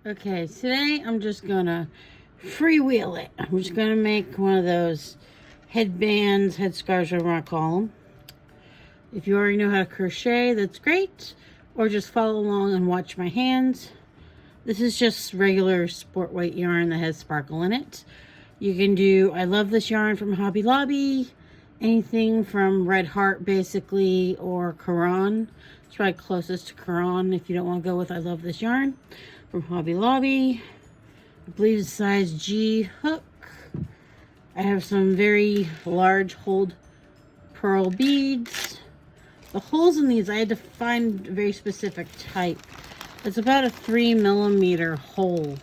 Okay, today I'm just gonna freewheel it. I'm just gonna make one of those headbands, headscarves, whatever I call them. If you already know how to crochet, that's great. Or just follow along and watch my hands. This is just regular sport weight yarn that has sparkle in it. You can do, I love this yarn from Hobby Lobby. Anything from Red Heart, basically, or Caron. It's probably closest to Caron if you don't want to go with I love this yarn. From Hobby Lobby. I believe it's size G hook. I have some very large hold pearl beads. The holes in these, I had to find a very specific type. It's about a 3mm hole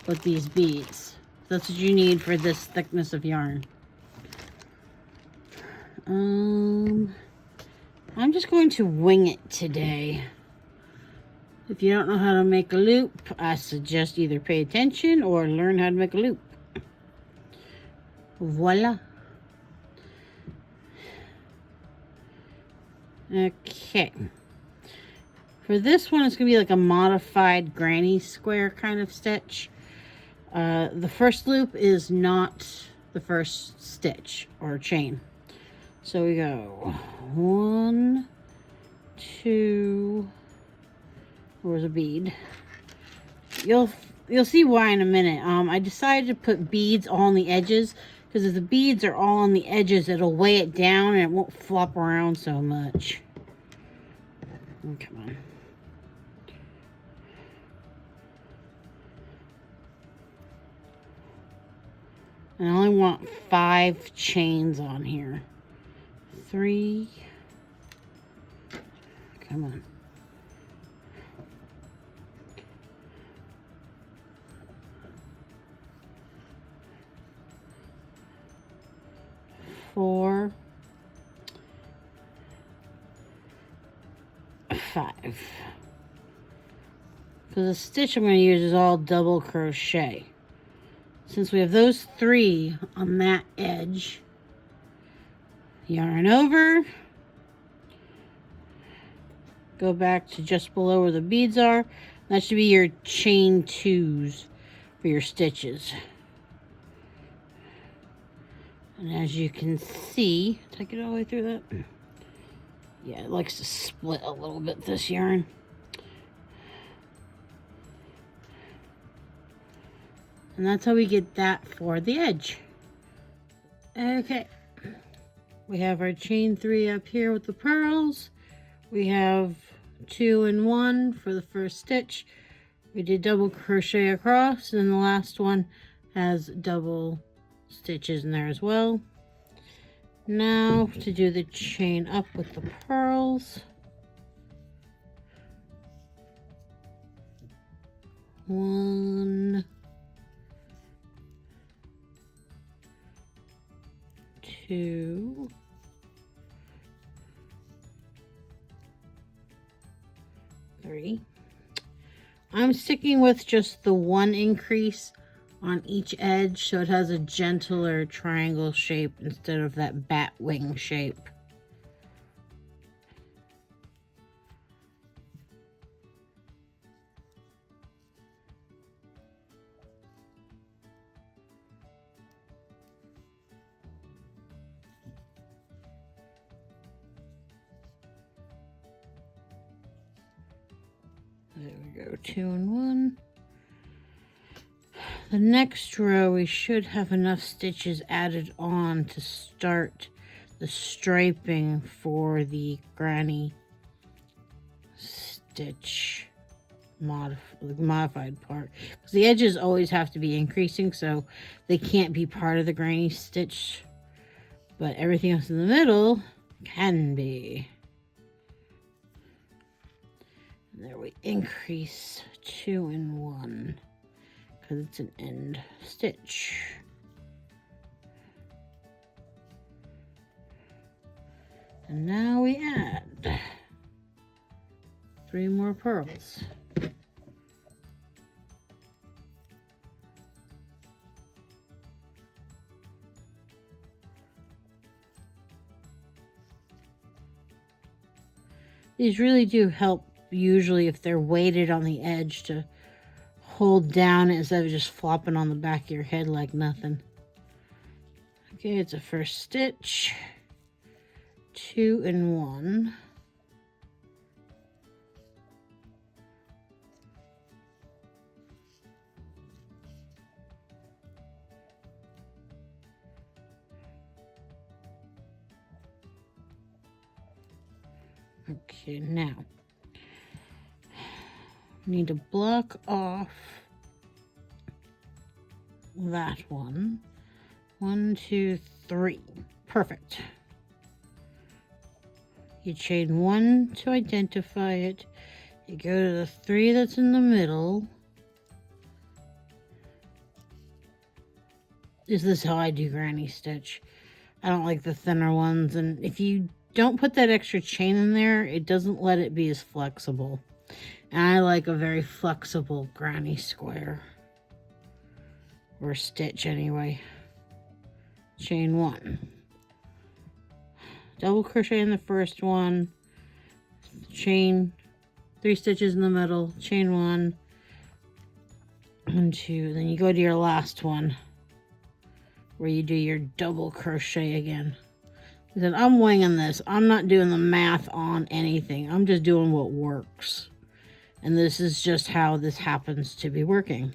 with these beads. That's what you need for this thickness of yarn. I'm just going to wing it today. If you don't know how to make a loop, I suggest either pay attention or learn how to make a loop. Voila. Okay. For this one, it's going to be like a modified granny square kind of stitch. The first loop is not the first stitch or chain. So we go 1, 2, where's a bead? You'll see why in a minute. I decided to put beads on the edges because if the beads are all on the edges, it'll weigh it down and it won't flop around so much. Oh, come on. And I only want 5 chains on here. 3. Come on. 4. 5. Because the stitch I'm going to use is all double crochet. Since we have those 3 on that edge, yarn over, go back to just below where the beads are. That should be your chain 2s for your stitches. And as you can see, did I get all the way through that? Yeah, it likes to split a little bit, this yarn. And that's how we get that for the edge. Okay. We have our chain 3 up here with the pearls. We have 2 and 1 for the first stitch. We did double crochet across, and the last one has double stitches in there as well. Now to do the chain up with the pearls. 1, 2, 3. I'm sticking with just the 1 increase on each edge so it has a gentler triangle shape instead of that bat wing shape. There we go, 2 and 1. The next row, we should have enough stitches added on to start the striping for the granny stitch modified part. Because the edges always have to be increasing, so they can't be part of the granny stitch. But everything else in the middle can be. There we increase 2 and 1 because it's an end stitch. And now we add 3 more pearls. These really do help usually if they're weighted on the edge to hold down instead of just flopping on the back of your head like nothing. Okay, it's a first stitch, 2 and 1. Okay, now need to block off that one. 1, 2, 3. Perfect. You chain 1 to identify it. You go to the 3 that's in the middle. This is how I do granny stitch. I don't like the thinner ones, and if you don't put that extra chain in there, it doesn't let it be as flexible. And I like a very flexible granny square. Or stitch anyway. Chain 1. Double crochet in the first one. Chain 3 stitches in the middle. Chain 1. 1, 2. Then you go to your last one, where you do your double crochet again. Because I'm winging this. I'm not doing the math on anything. I'm just doing what works. And this is just how this happens to be working.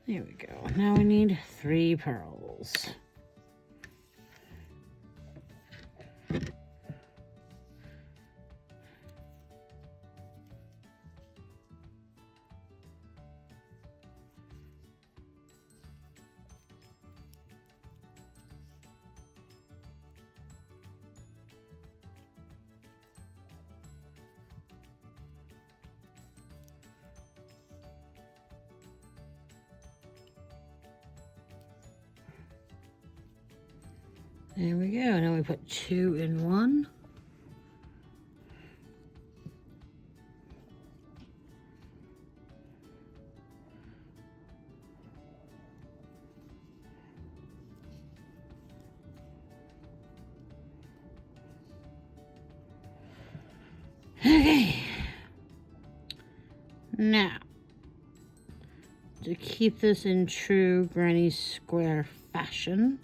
There we go. Now we need 3 pearls. There we go. Now we put 2 in 1. Okay. Now, to keep this in true granny square fashion,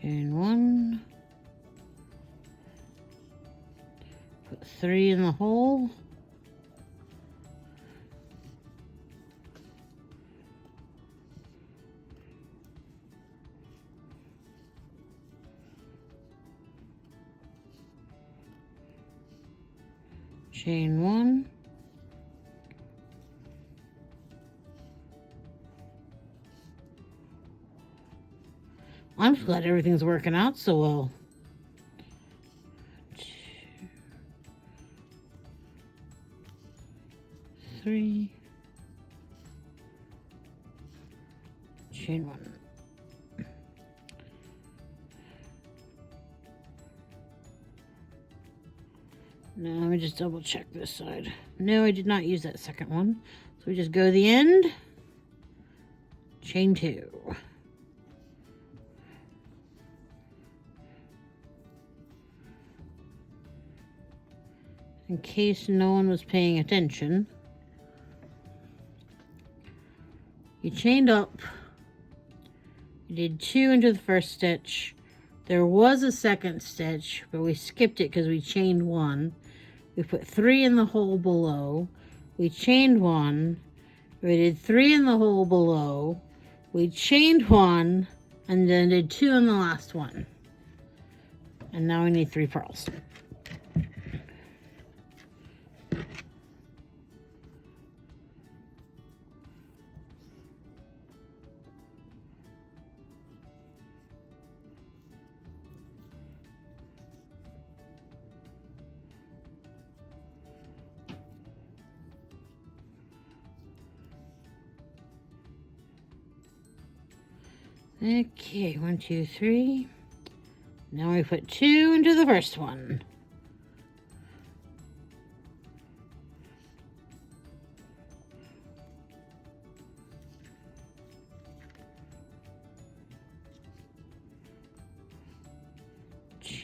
chain 1, put 3 in the hole, chain 1, I'm just glad everything's working out so well. 2, 3, chain 1. Now let me just double check this side. No, I did not use that second one. So we just go to the end, chain 2. In case no one was paying attention, you chained up, you did 2 into the first stitch. There was a second stitch, but we skipped it because we chained 1. We put 3 in the hole below. We chained 1. We did 3 in the hole below. We chained 1 and then did 2 in the last one. And now we need 3 pearls. Okay, 1, 2, 3. Now we put 2 into the first one.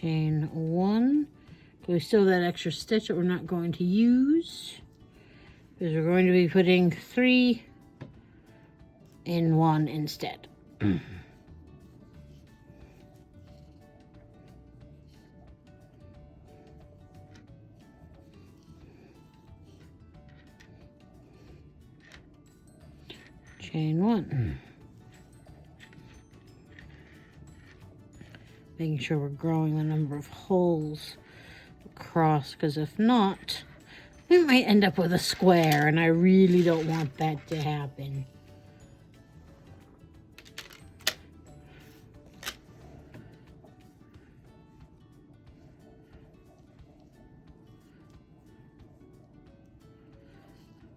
chain 1. We still have that extra stitch that we're not going to use, because we're going to be putting 3 in 1 instead. Chain 1. Making sure we're growing the number of holes across, because if not, we might end up with a square, and I really don't want that to happen.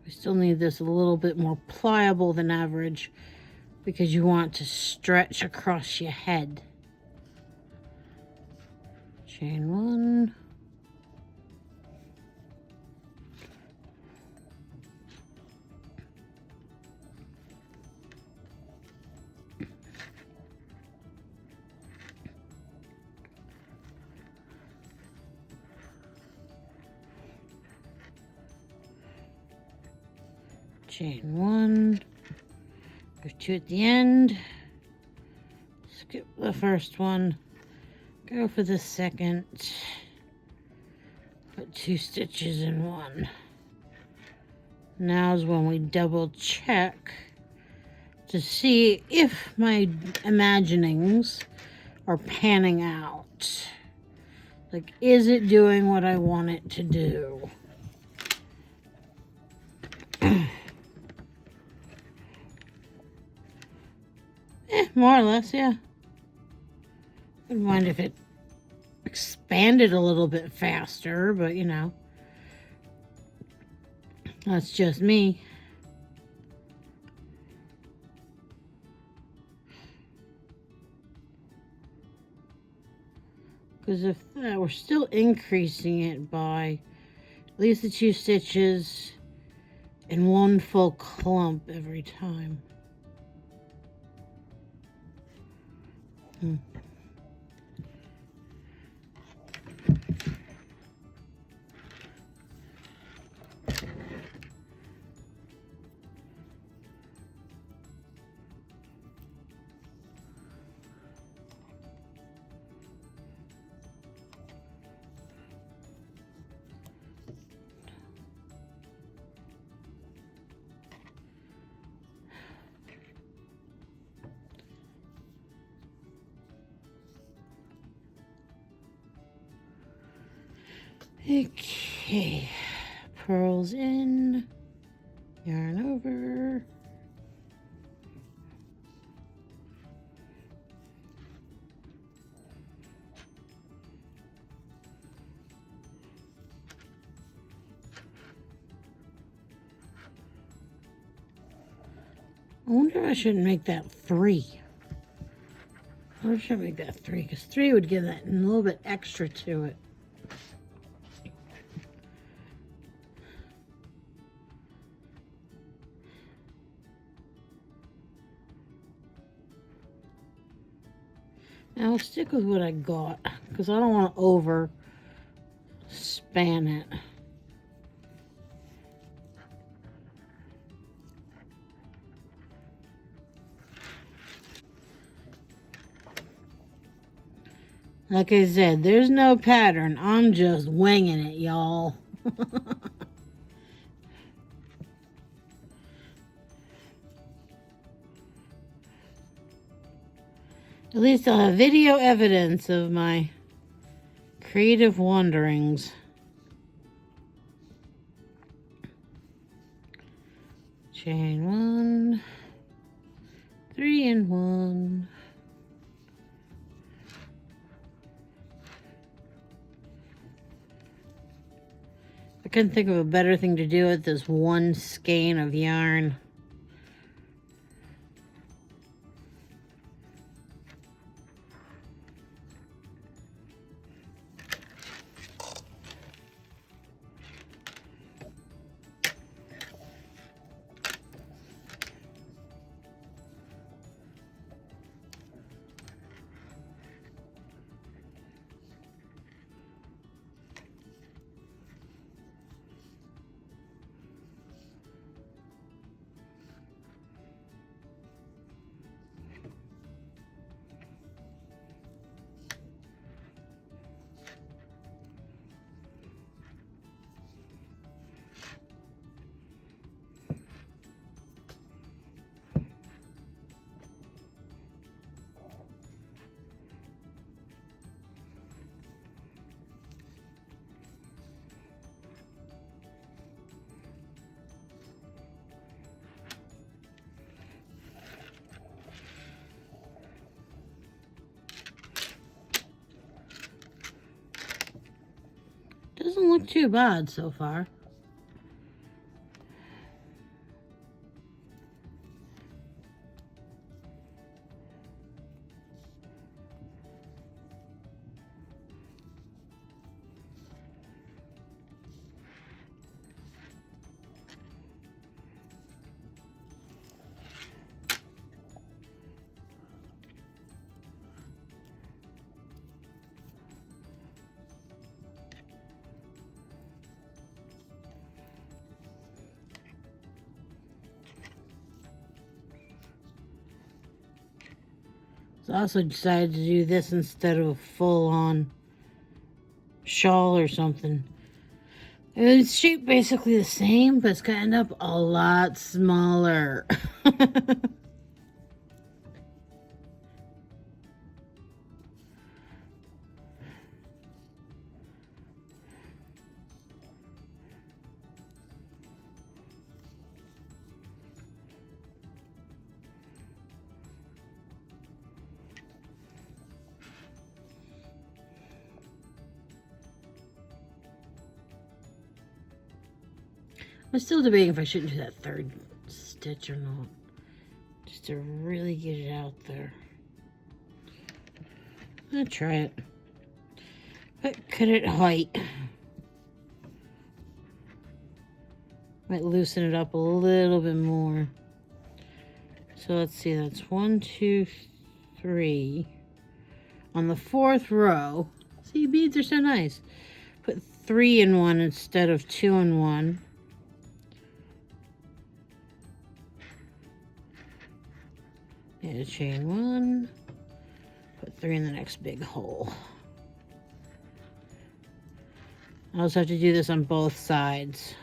We still need this a little bit more pliable than average, because you want to stretch across your head. Chain 1. Chain 1. There's 2 at the end. Skip the first one. Go for the second. Put 2 stitches in 1. Now is when we double check to see if my imaginings are panning out. Like, is it doing what I want it to do? More or less, yeah. Wouldn't mind if it expanded a little bit faster, but you know, that's just me. Because if we're still increasing it by at least the 2 stitches in 1 full clump every time. Okay, pearls in, yarn over. I wonder if I should make that 3. I wonder if I should make that 3, because 3 would give that a little bit extra to it. I'll stick with what I got, because I don't want to over span it. Like I said, there's no pattern. I'm just winging it, y'all. At least I'll have video evidence of my creative wanderings. Chain 1, 3 in 1. I couldn't think of a better thing to do with this 1 skein of yarn. too bad so far. I also decided to do this instead of a full-on shawl or something. It's shaped basically the same, but it's gonna end up a lot smaller. I'm still debating if I shouldn't do that third stitch or not. Just to really get it out there. I'll try it. But cut it height. Might loosen it up a little bit more. So let's see, that's 1, 2, 3. On the 4th row, see, beads are so nice. Put 3 in one instead of 2 in one. And chain 1, put 3 in the next big hole. I also have to do this on both sides.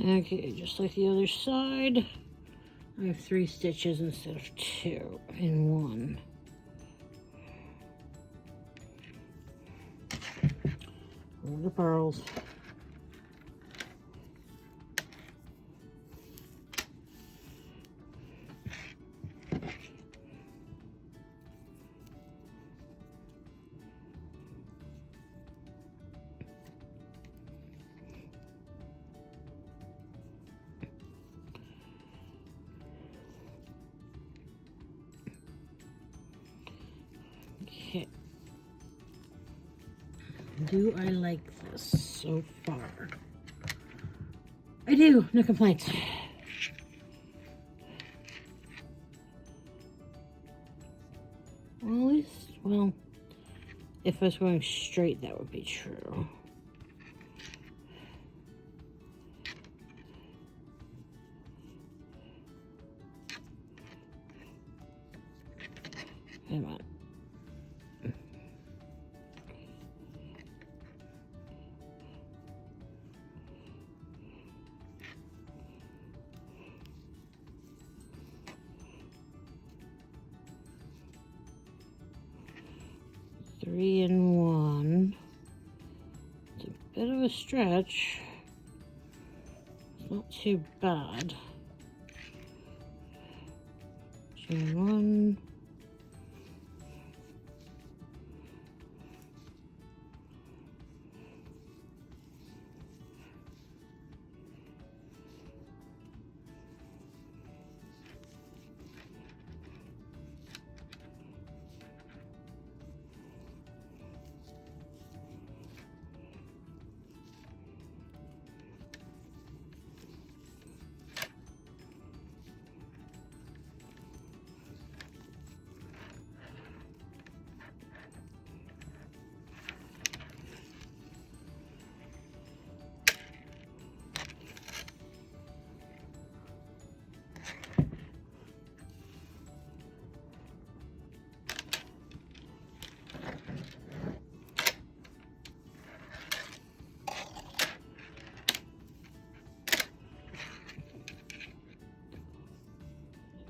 Okay, just like the other side, I have 3 stitches instead of 2 in one. Roll the pearls. Okay. Do I like this so far? I do, no complaints. Well, at least, well, if I was going straight, that would be true. Come on. Three and one. It's a bit of a stretch. It's not too bad. Chain one.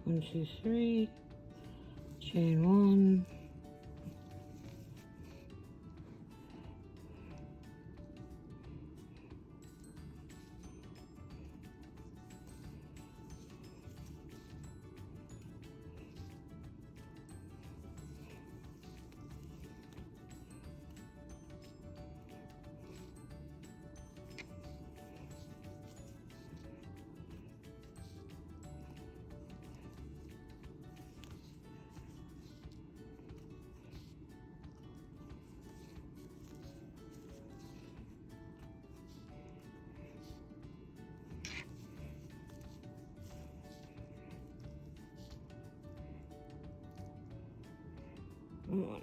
One, two, three, chain one, one.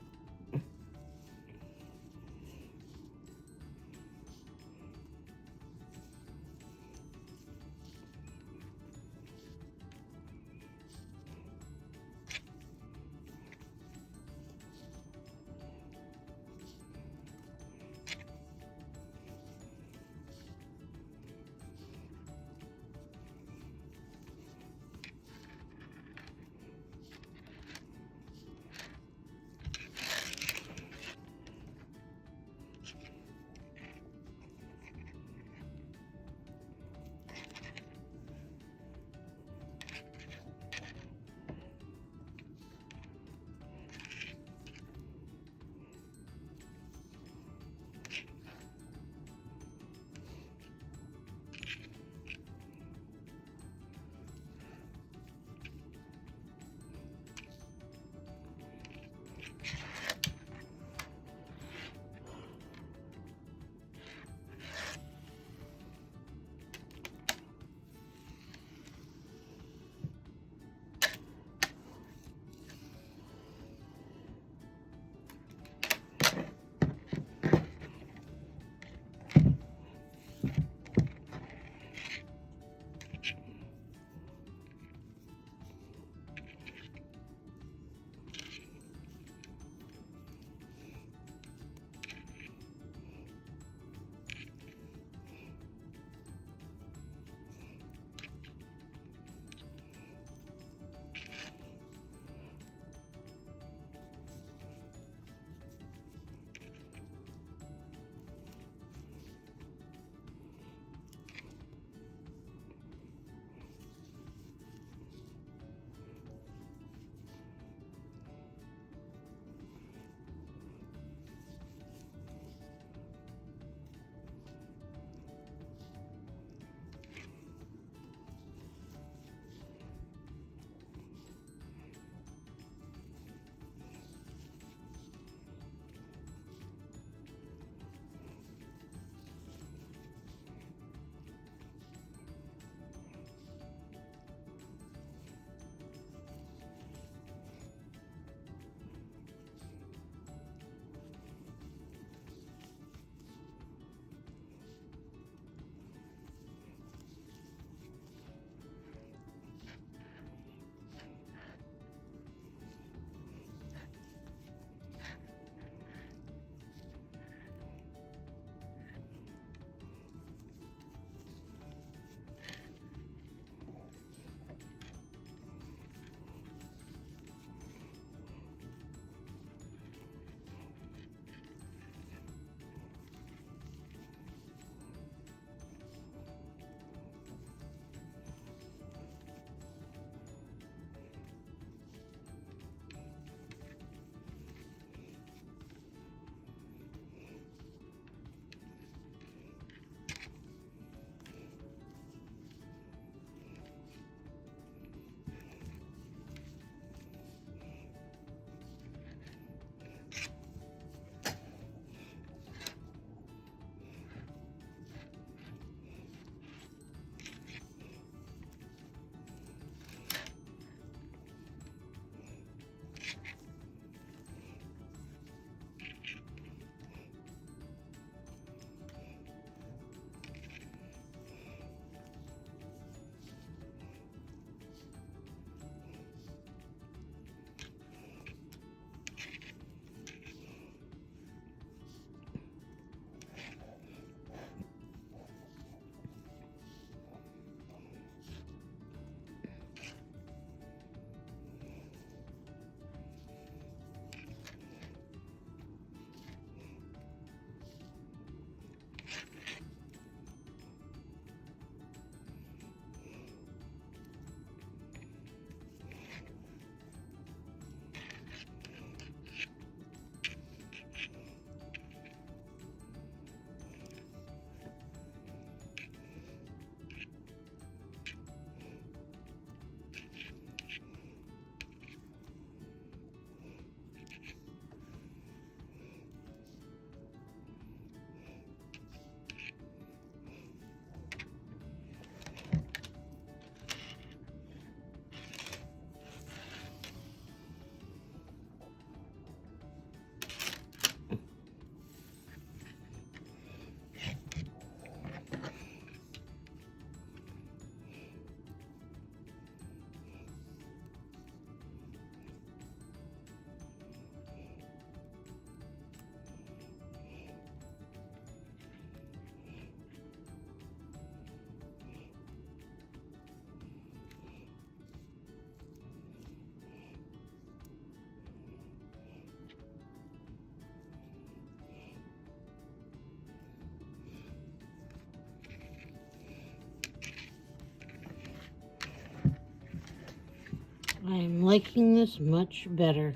I'm liking this much better.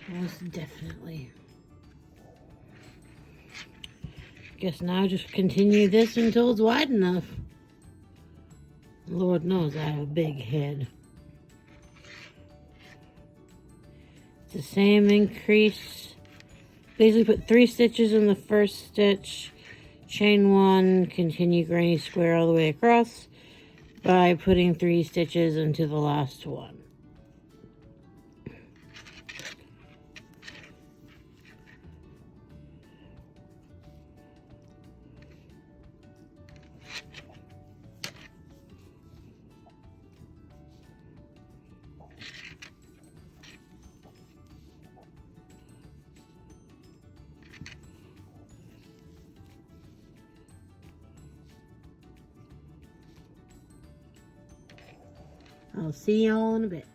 Most definitely. Guess now just continue this until it's wide enough. Lord knows I have a big head. It's the same increase. Basically put 3 stitches in the first stitch, chain 1, continue granny square all the way across by putting 3 stitches into the last one. I'll see y'all in a bit.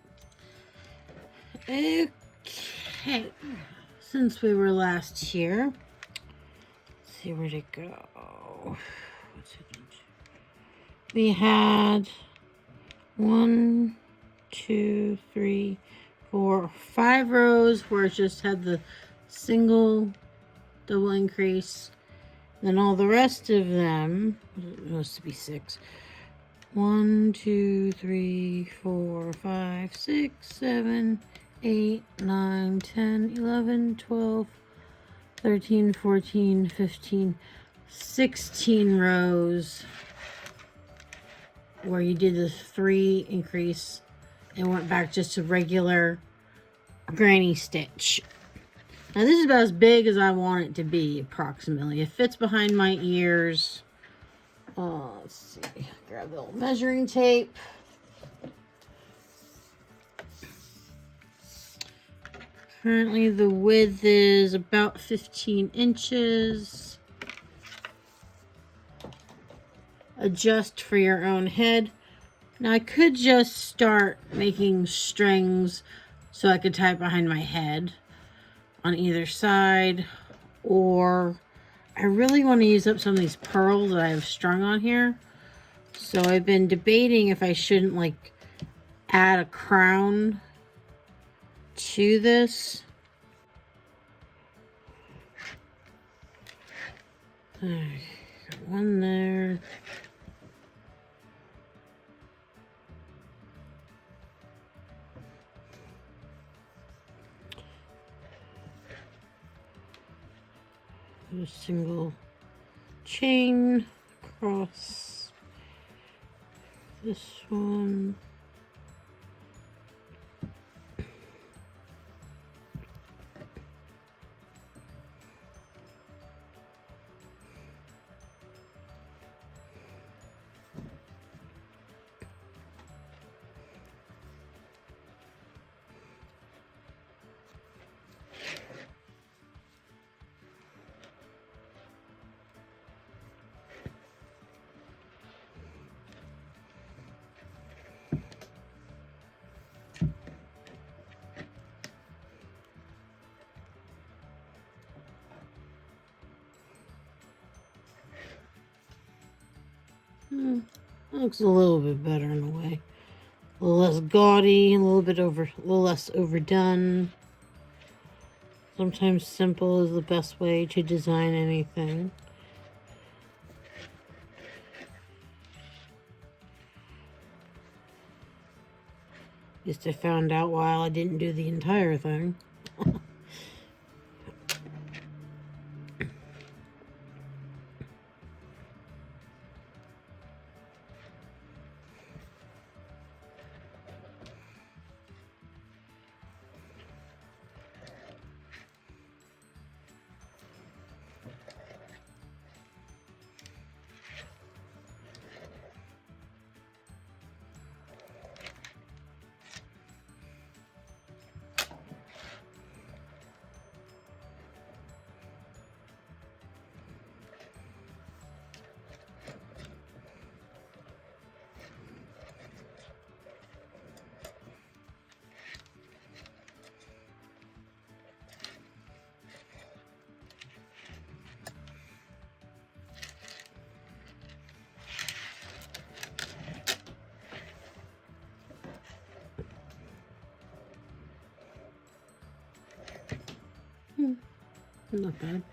Okay, since we were last here, let's see where'd it go. We had 1, 2, 3, 4, 5 rows where it just had the single double increase. Then all the rest of them, it must be 6. 1, 2, 3, 4, 5, 6, 7, 8, 9, 10, 11, 12, 13, 14, 15, 16 rows where you did the 3 increase and went back just to regular granny stitch. Now this is about as big as I want it to be, approximately. It fits behind my ears. Let's see, grab the old measuring tape. Currently the width is about 15 inches. Adjust for your own head. Now I could just start making strings so I could tie it behind my head on either side, or I really want to use up some of these pearls that I have strung on here. So I've been debating if I shouldn't like add a crown to this. Alright, got one there. A single chain across this one. That looks a little bit better in a way. A little less gaudy, a little less overdone. Sometimes simple is the best way to design anything. Just I found out while I didn't do the entire thing. Not bad.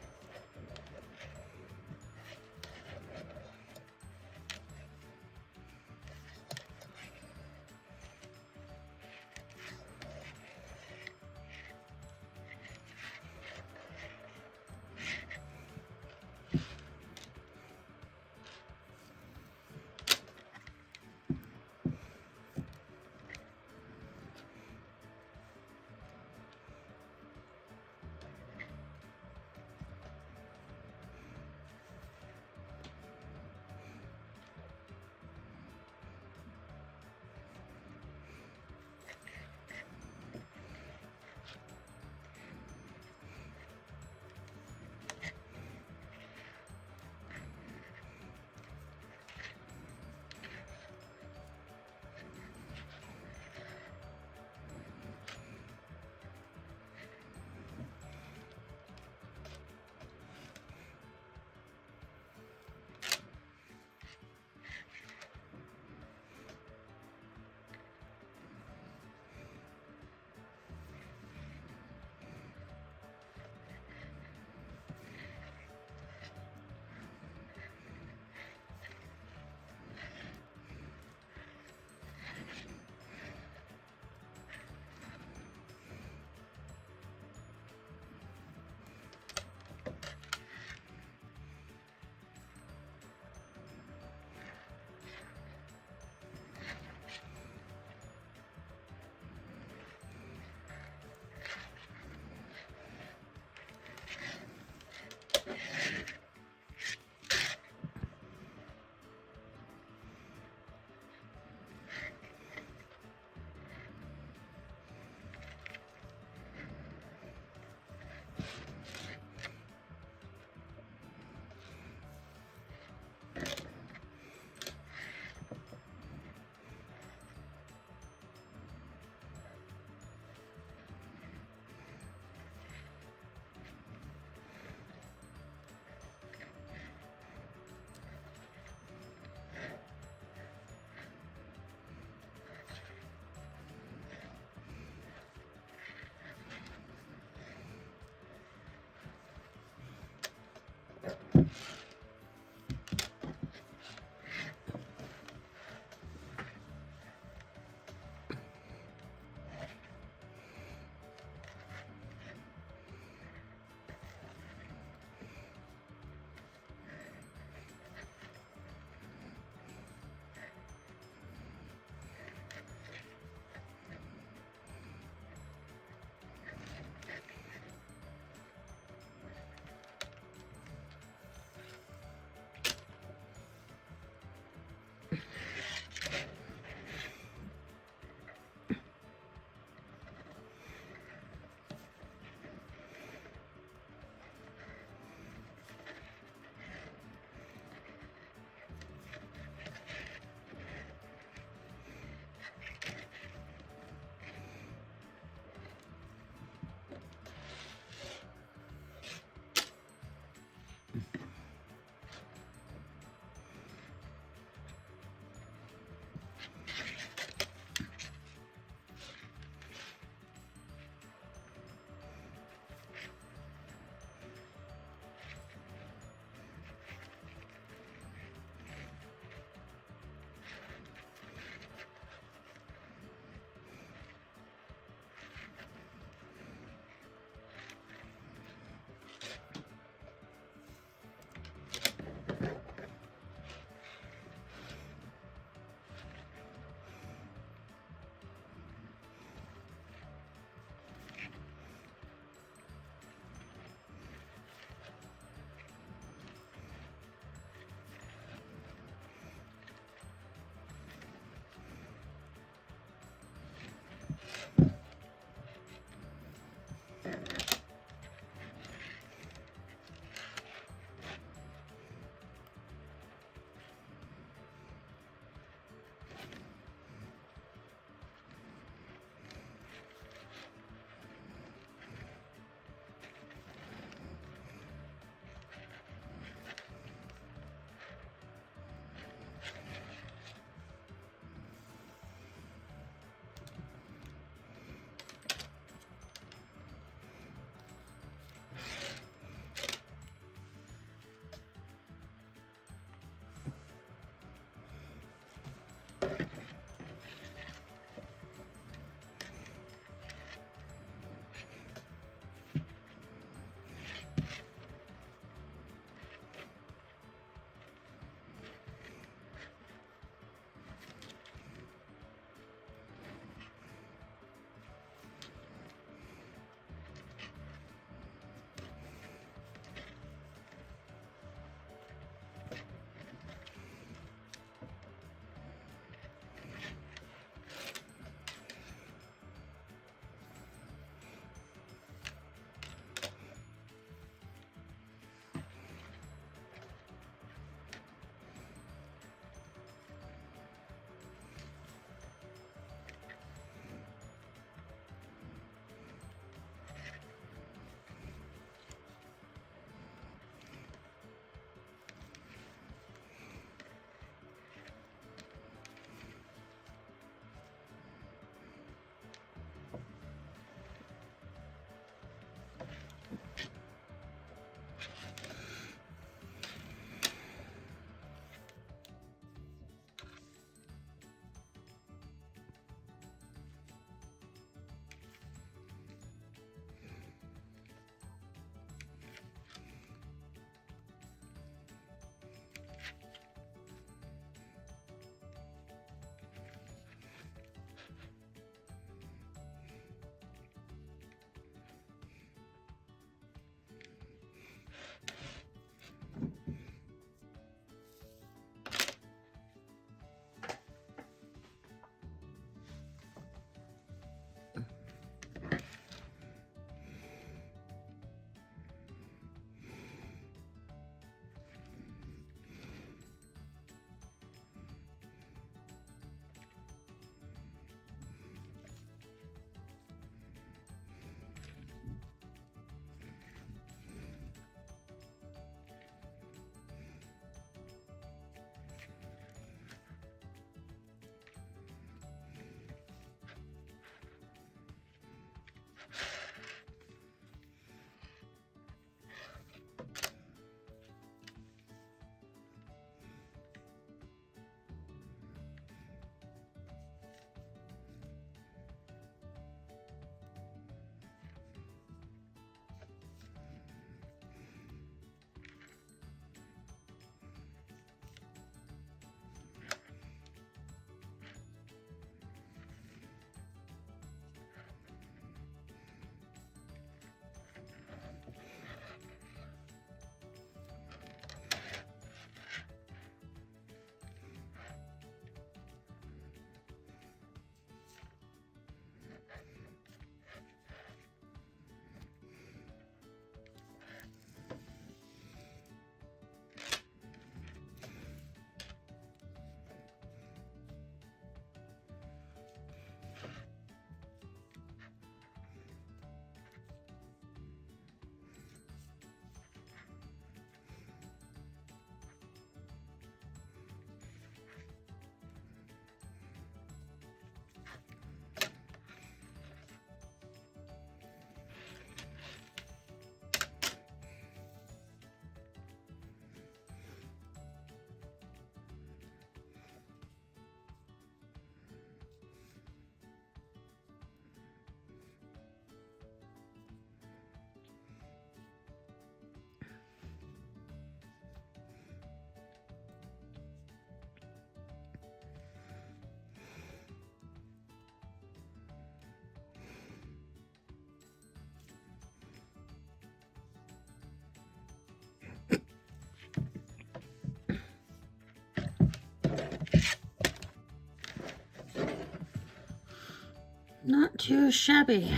too shabby.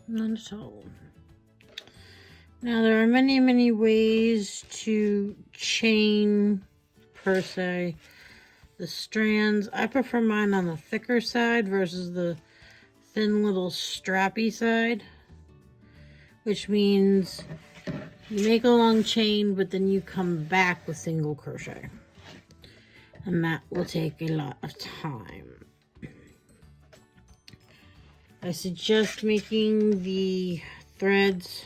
Not at all. Now there are many, many ways to chain, per se, the strands. I prefer mine on the thicker side versus the thin little strappy side, which means you make a long chain, but then you come back with single crochet, and that will take a lot of time. I suggest making the threads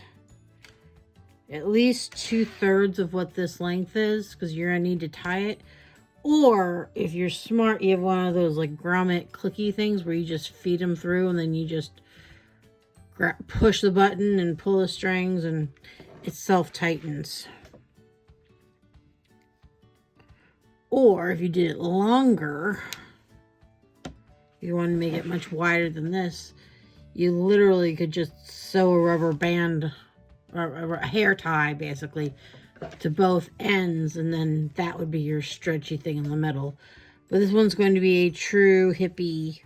at least 2/3 of what this length is, because you're gonna need to tie it. Or if you're smart, you have one of those like grommet clicky things where you just feed them through and then you just push the button and pull the strings and it self-tightens. Or if you did it longer, you want to make it much wider than this, you literally could just sew a rubber band or a hair tie basically to both ends, and then that would be your stretchy thing in the middle. But this one's going to be a true hippie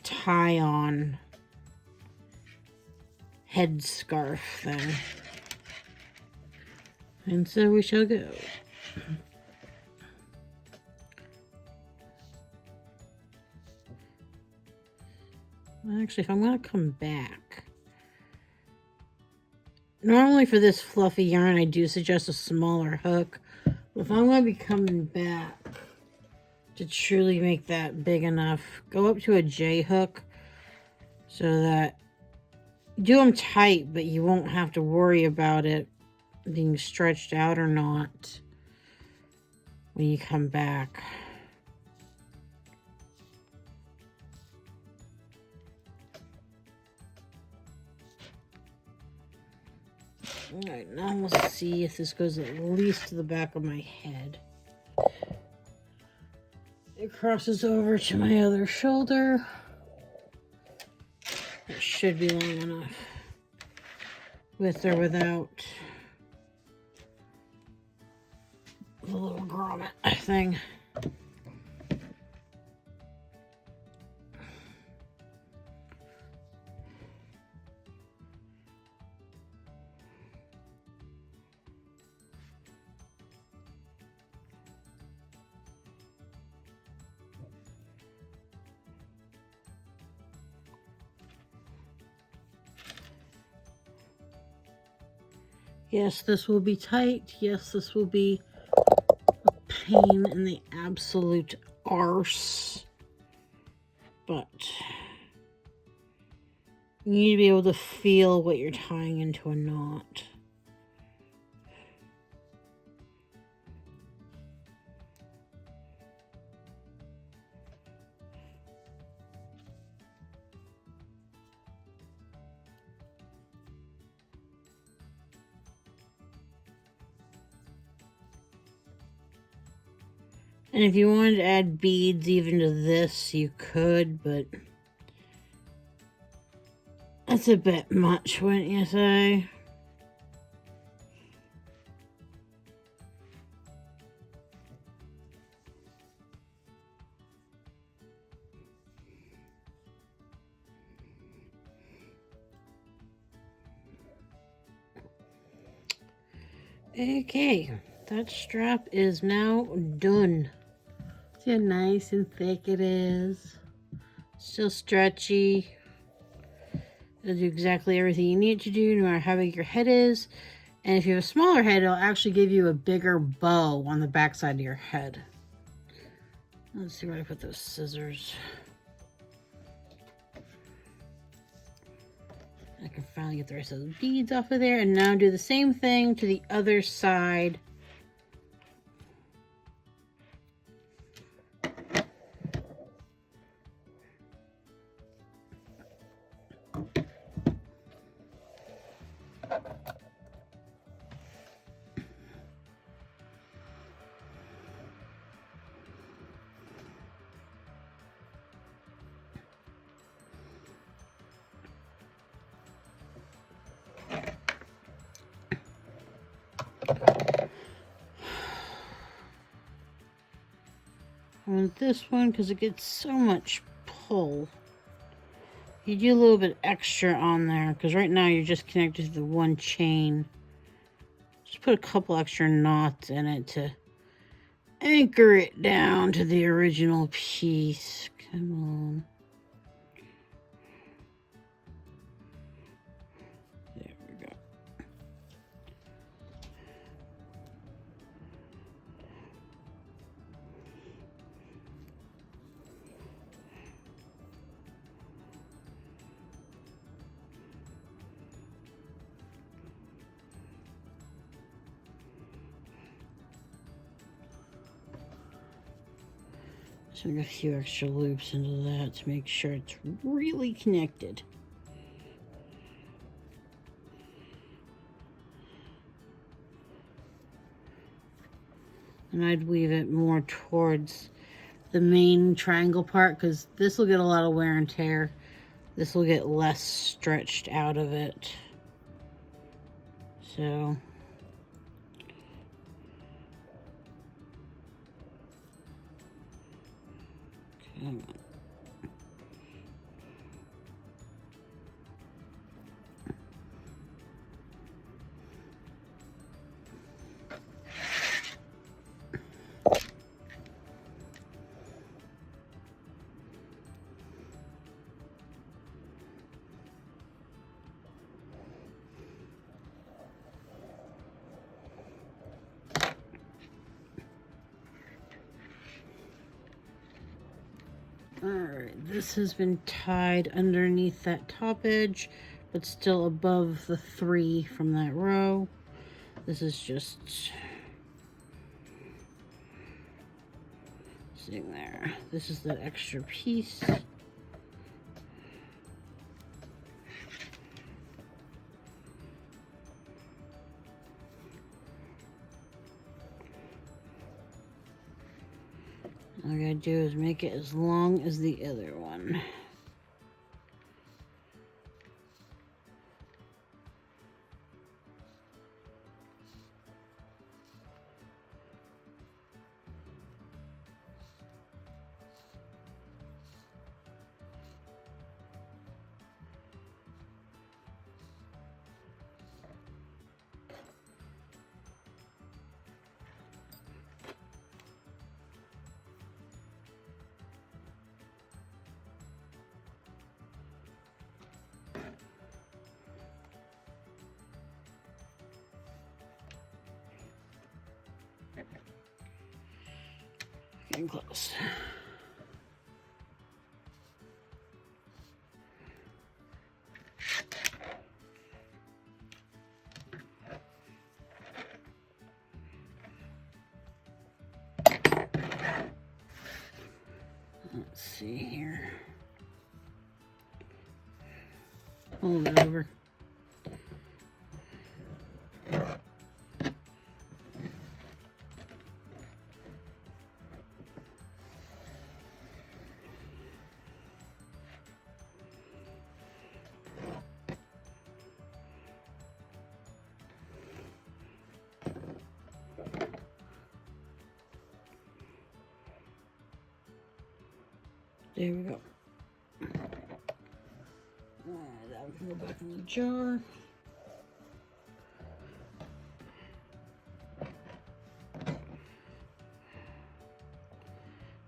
tie-on head scarf thing. And so we shall go. Actually, if I'm going to come back, normally for this fluffy yarn, I do suggest a smaller hook. But if I'm going to be coming back to truly make that big enough, go up to a J hook so that you do them tight, but you won't have to worry about it being stretched out or not when you come back. Alright, now we'll see if this goes at least to the back of my head. It crosses over to my other shoulder. It should be long enough, with or without the little grommet thing. Yes, this will be tight. Yes, this will be a pain in the absolute arse. But you need to be able to feel what you're tying into a knot. And if you wanted to add beads even to this, you could, but that's a bit much, wouldn't you say? Okay, that strap is now done. See how nice and thick it is. Still stretchy. It'll do exactly everything you need it to do, no matter how big your head is. And if you have a smaller head, it'll actually give you a bigger bow on the back side of your head. Let's see where I put those scissors. I can finally get the rest of the beads off of there, and now do the same thing to the other side. I want this one because it gets so much pull, you do a little bit extra on there, because right now you're just connected to the one chain. Just put a couple extra knots in it to anchor it down to the original piece. Come on. There we go. So a few extra loops into that to make sure it's really connected. And I'd weave it more towards the main triangle part, because this will get a lot of wear and tear. This will get less stretched out of it. So come on. Alright, this has been tied underneath that top edge, but still above the 3 from that row. This is just sitting there. This is that extra piece. All I gotta do is make it as long as the other one. Getting close. Let's see here. Hold it over. There we go. That can go back in the jar.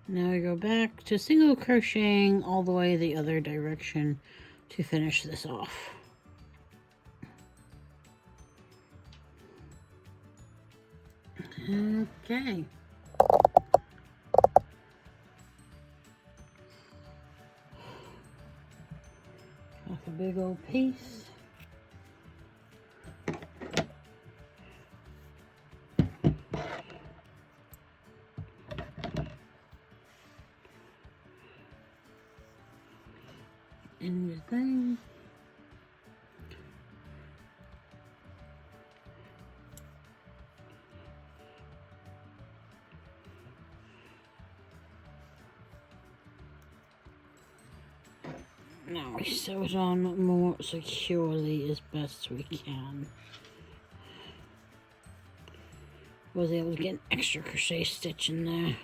Now we go back to single crocheting all the way the other direction to finish this off. Okay. Off a big old piece. In your thing. Now we sew it on more securely as best we can. Was able to get an extra crochet stitch in there.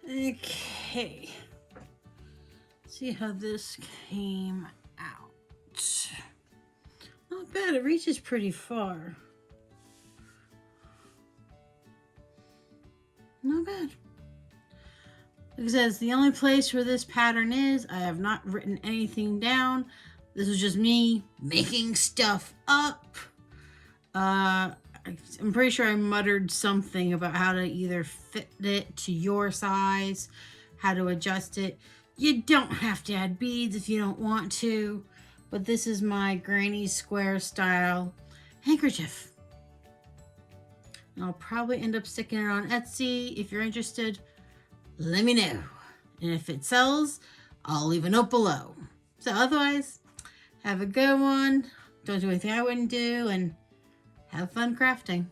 Okay. See how this came out. Not bad, it reaches pretty far. Not bad. Like I said, it's the only place where this pattern is. I have not written anything down. This is just me making stuff up. I'm pretty sure I muttered something about how to either fit it to your size, how to adjust it. You don't have to add beads if you don't want to, but this is my granny square style handkerchief. And I'll probably end up sticking it on Etsy. If you're interested, let me know. And if it sells, I'll leave a note below. So otherwise, have a good one. Don't do anything I wouldn't do, and have fun crafting.